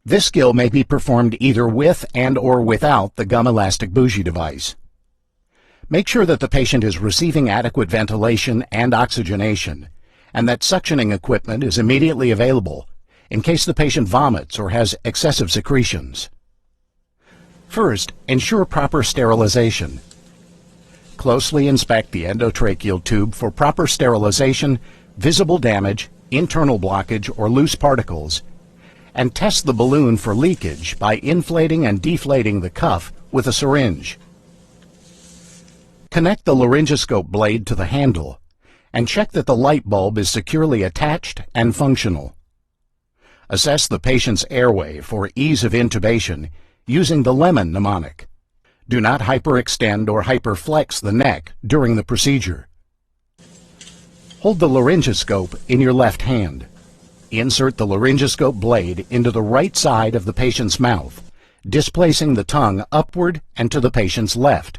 This skill may be performed either with and/or without the gum elastic bougie device. Make sure that the patient is receiving adequate ventilation and oxygenation, and that suctioning equipment is immediately available in case the patient vomits or has excessive secretions. First, ensure proper sterilization. Closely inspect the endotracheal tube for proper sterilization, visible damage, internal blockage, or loose particles, and test the balloon for leakage by inflating and deflating the cuff with a syringe. Connect the laryngoscope blade to the handle and check that the light bulb is securely attached and functional. Assess the patient's airway for ease of intubation using the lemon mnemonic. Do not hyperextend or hyperflex the neck during the procedure. Hold the laryngoscope in your left hand. Insert the laryngoscope blade into the right side of the patient's mouth, displacing the tongue upward and to the patient's left.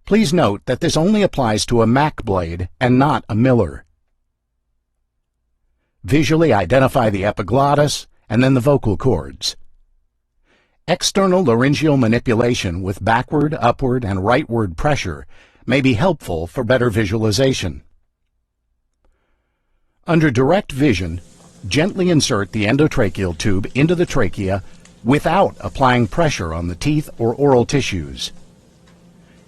Please note that this only applies to a Mac blade and not a Miller. Visually identify the epiglottis and then the vocal cords. External laryngeal manipulation with backward, upward, and rightward pressure may be helpful for better visualization. Under direct vision, gently insert the endotracheal tube into the trachea without applying pressure on the teeth or oral tissues.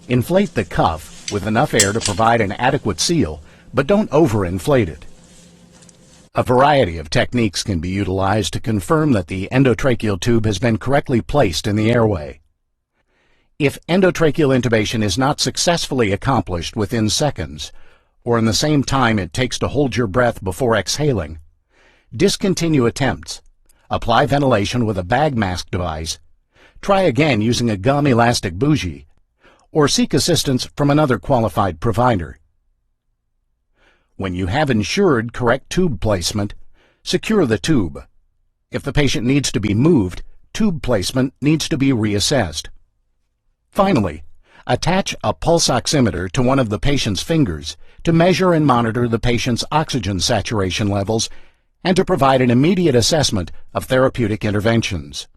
Inflate the cuff with enough air to provide an adequate seal, but don't overinflate it. A variety of techniques can be utilized to confirm that the endotracheal tube has been correctly placed in the airway. If endotracheal intubation is not successfully accomplished within seconds, or in the same time it takes to hold your breath before exhaling, discontinue attempts, apply ventilation with a bag mask device, try again using a gum elastic bougie, or seek assistance from another qualified provider. When you have ensured correct tube placement, secure the tube. If the patient needs to be moved, tube placement needs to be reassessed. Finally, attach a pulse oximeter to one of the patient's fingers to measure and monitor the patient's oxygen saturation levels and to provide an immediate assessment of therapeutic interventions.